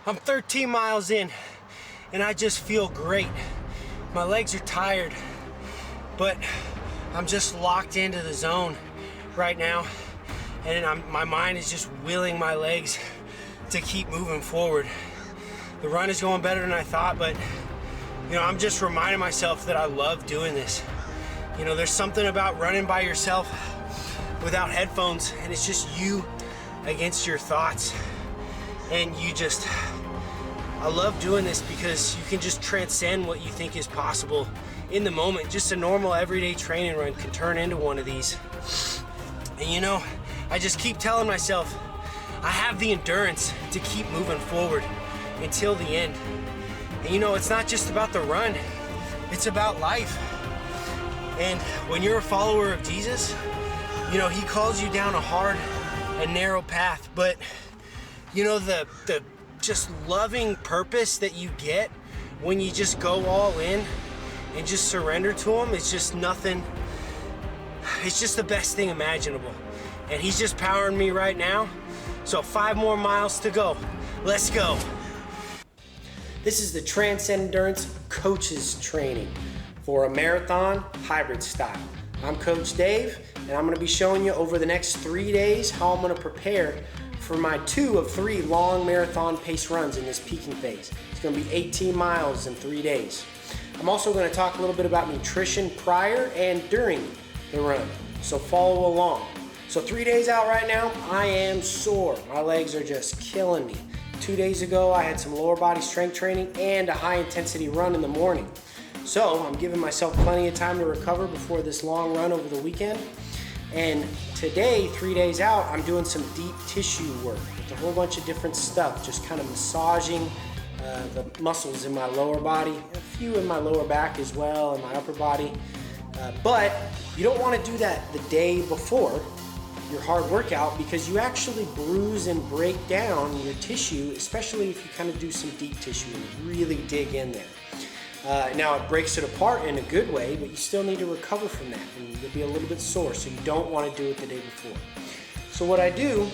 I'm 13 miles in and I just feel great. My legs are tired, but I'm just locked into the zone right now, and my mind is just willing my legs to keep moving forward. The run is going better than I thought, but I'm just reminding myself that I love doing this. There's something about running by yourself without headphones, and it's just you against your thoughts. And I love doing this because you can just transcend what you think is possible in the moment. Just a normal everyday training run can turn into one of these. And I just keep telling myself I have the endurance to keep moving forward until the end. And it's not just about the run, it's about life. And when you're a follower of Jesus, he calls you down a hard and narrow path, but the just loving purpose that you get when you just go all in and just surrender to him, it's just nothing. It's just the best thing imaginable. And he's just powering me right now. So 5 more miles to go. Let's go. This is the Transcend Endurance Coaches Training for a marathon hybrid style. I'm Coach Dave, and I'm gonna be showing you over the next 3 days how I'm gonna prepare for my 2 of 3 long marathon pace runs in this peaking phase. It's gonna be 18 miles in 3 days. I'm also gonna talk a little bit about nutrition prior and during the run, so follow along. So 3 days out right now, I am sore. My legs are just killing me. 2 days ago, I had some lower body strength training and a high intensity run in the morning. So I'm giving myself plenty of time to recover before this long run over the weekend. And today, 3 days out, I'm doing some deep tissue work with a whole bunch of different stuff, just kind of massaging the muscles in my lower body, a few in my lower back as well, and my upper body. But you don't want to do that the day before your hard workout, because you actually bruise and break down your tissue, especially if you kind of do some deep tissue and really dig in there. Now it breaks it apart in a good way, but you still need to recover from that, and you'll be a little bit sore, so you don't want to do it the day before. So what I do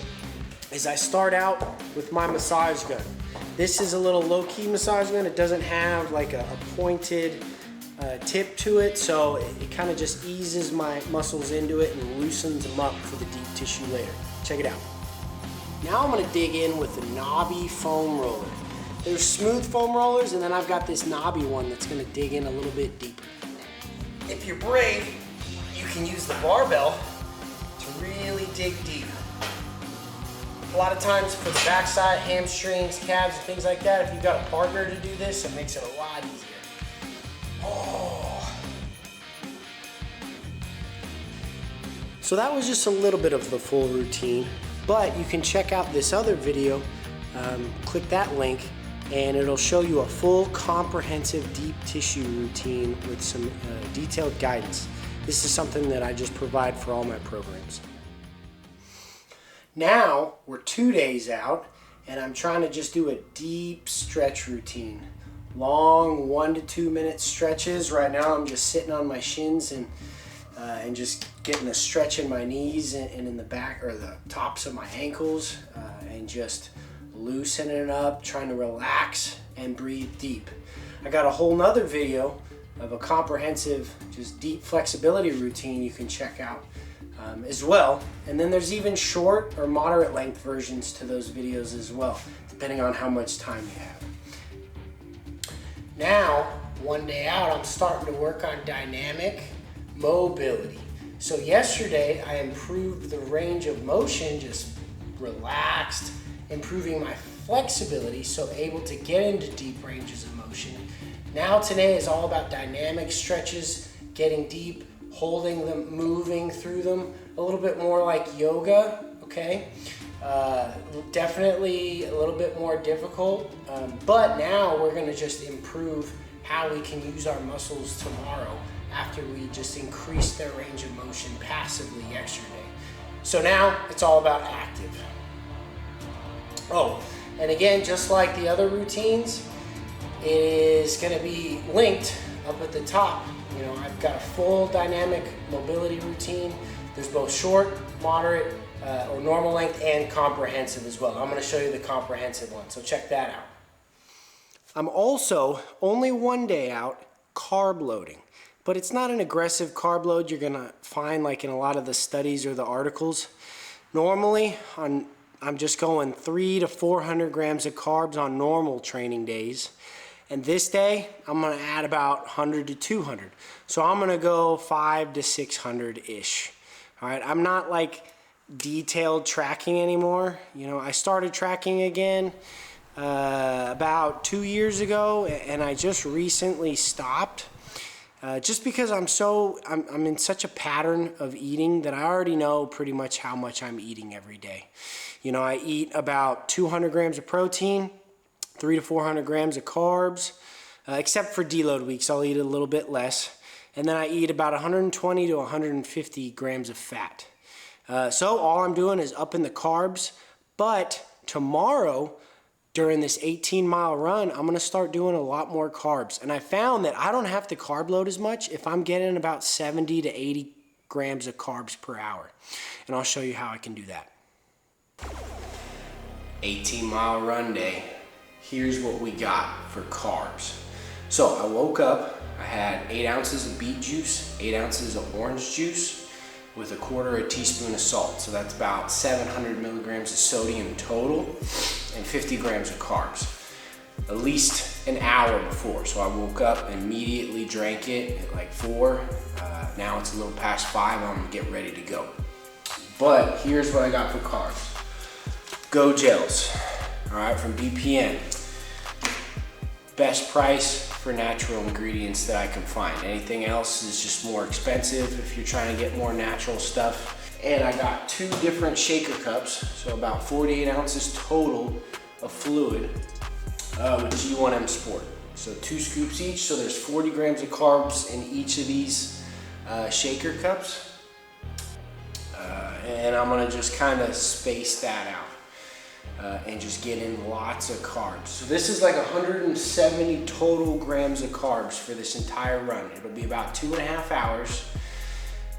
is I start out with my massage gun. This is a little low-key massage gun. It doesn't have like a pointed tip to it, so it kind of just eases my muscles into it and loosens them up for the deep tissue later. Check it out. Now I'm going to dig in with the knobby foam roller. There's smooth foam rollers, and then I've got this knobby one that's going to dig in a little bit deeper. If you're brave, you can use the barbell to really dig deep. A lot of times for the backside, hamstrings, calves, and things like that, if you've got a partner to do this, it makes it a lot easier. Oh. So that was just a little bit of the full routine, but you can check out this other video. Click that link, and it'll show you a full comprehensive deep tissue routine with some detailed guidance. This is something that I just provide for all my programs. Now we're 2 days out, and I'm trying to just do a deep stretch routine. Long 1 to 2 minute stretches. Right now I'm just sitting on my shins and just getting a stretch in my knees and in the back or the tops of my ankles, and just loosening it up, trying to relax and breathe deep. I got a whole nother video of a comprehensive, just deep flexibility routine you can check out as well. And then there's even short or moderate length versions to those videos as well, depending on how much time you have. Now, 1 day out, I'm starting to work on dynamic mobility. So yesterday, I improved the range of motion, just relaxed, improving my flexibility, so able to get into deep ranges of motion. Now today is all about dynamic stretches, getting deep, holding them, moving through them, a little bit more like yoga, okay? Definitely a little bit more difficult, but now we're gonna just improve how we can use our muscles tomorrow after we just increase their range of motion passively yesterday. So now it's all about active. Oh, and again, just like the other routines, it is gonna be linked up at the top. I've got a full dynamic mobility routine. There's both short, moderate, or normal length, and comprehensive as well. I'm going to show you the comprehensive one, so check that out. I'm also only 1 day out carb loading, but it's not an aggressive carb load you're gonna find like in a lot of the studies or the articles. Normally, I'm just going 300 to 400 grams of carbs on normal training days. And this day, I'm gonna add about 100 to 200. So I'm gonna go 500 to 600-ish. All right, I'm not like detailed tracking anymore. You know, I started tracking again about 2 years ago, and I just recently stopped. Just because I'm in such a pattern of eating that I already know pretty much how much I'm eating every day. You know, I eat about 200 grams of protein, 300 to 400 grams of carbs, except for deload weeks, I'll eat a little bit less. And then I eat about 120 to 150 grams of fat. So all I'm doing is upping the carbs, but tomorrow, during this 18-mile run, I'm gonna start doing a lot more carbs. And I found that I don't have to carb load as much if I'm getting about 70 to 80 grams of carbs per hour. And I'll show you how I can do that. 18-mile run day. Here's what we got for carbs. So I woke up, I had 8 ounces of beet juice, 8 ounces of orange juice, with 1/4 teaspoon of salt. So that's about 700 milligrams of sodium total and 50 grams of carbs, at least an hour before. So I woke up, immediately drank it at like 4. Now it's a little past 5, I'm gonna get ready to go. But here's what I got for carbs. Go gels, all right, from BPN. Best price for natural ingredients that I can find. Anything else is just more expensive if you're trying to get more natural stuff. And I got 2 different shaker cups, so about 48 ounces total of fluid with G1M Sport. So 2 scoops each, so there's 40 grams of carbs in each of these shaker cups. And I'm gonna just kind of space that out. And just get in lots of carbs. So this is like 170 total grams of carbs for this entire run. It'll be about 2.5 hours.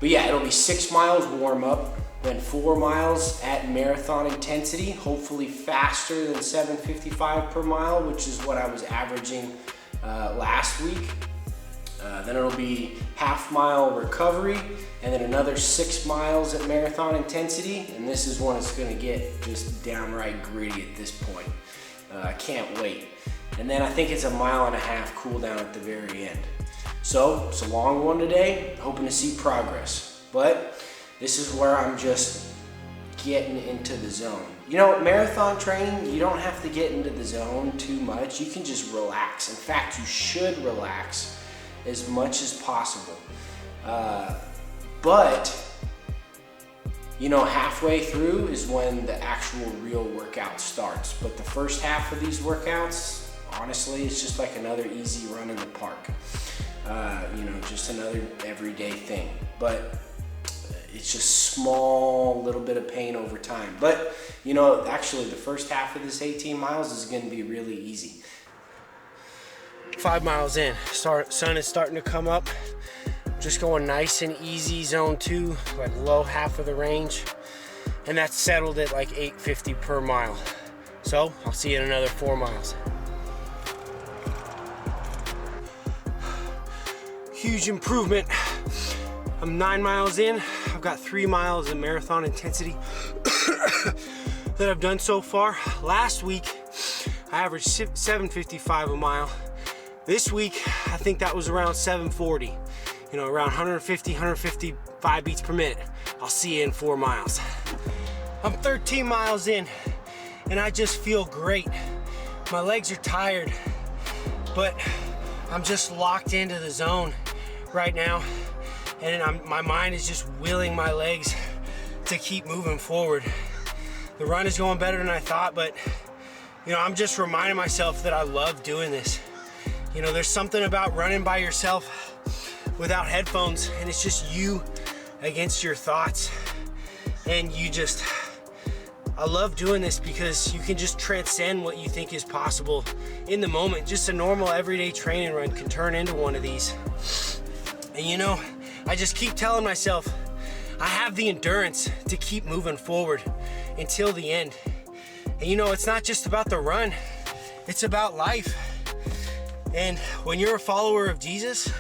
But yeah, it'll be 6 miles warm up, then 4 miles at marathon intensity, hopefully faster than 7:55 per mile, which is what I was averaging last week. Then it'll be half-mile recovery, and then another 6 miles at marathon intensity. And this is when it's gonna get just downright gritty at this point. I can't wait. And then I think it's a 1.5 mile cool down at the very end. So it's a long one today, hoping to see progress. But this is where I'm just getting into the zone. You know, marathon training, you don't have to get into the zone too much. You can just relax. In fact, you should relax as much as possible. But, you know, halfway through is when the actual real workout starts. But the first half of these workouts, honestly, it's just like another easy run in the park. You know, just another everyday thing. But it's just small little bit of pain over time. But, you know, actually the first half of this 18 miles is gonna be really easy. 5 miles in, sun is starting to come up. Just going nice and easy, zone 2, like low half of the range. And that's settled at like 850 per mile. So I'll see you in another 4 miles. Huge improvement. I'm 9 miles in. I've got 3 miles of marathon intensity that I've done so far. Last week, I averaged 755 a mile. This week, I think that was around 740. You know, around 155 beats per minute. I'll see you in 4 miles. I'm 13 miles in, and I just feel great. My legs are tired, but I'm just locked into the zone right now. And my mind is just willing my legs to keep moving forward. The run is going better than I thought, but you know, I'm just reminding myself that I love doing this. You know, there's something about running by yourself without headphones, and it's just you against your thoughts. And I love doing this because you can just transcend what you think is possible in the moment. Just a normal everyday training run can turn into one of these. And you know, I just keep telling myself, I have the endurance to keep moving forward until the end. And you know, it's not just about the run, it's about life. And when you're a follower of Jesus,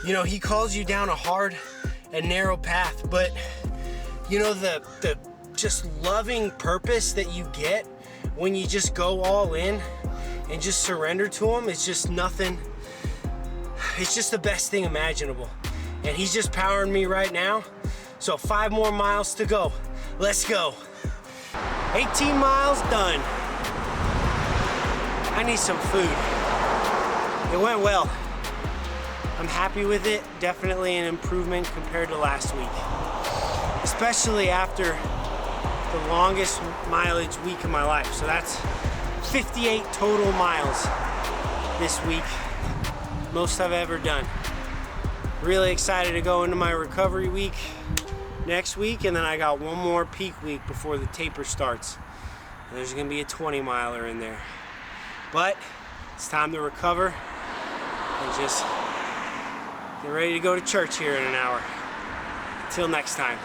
you know, he calls you down a hard and narrow path, but you know, the just loving purpose that you get when you just go all in and just surrender to him is just nothing. It's just the best thing imaginable. And he's just powering me right now. So 5 more miles to go. Let's go. 18 miles done. I need some food. It went well. I'm happy with it. Definitely an improvement compared to last week. Especially after the longest mileage week of my life. So that's 58 total miles this week. Most I've ever done. Really excited to go into my recovery week next week, and then I got one more peak week before the taper starts. And there's gonna be a 20 miler in there. But it's time to recover and just get ready to go to church here in an hour. Until next time.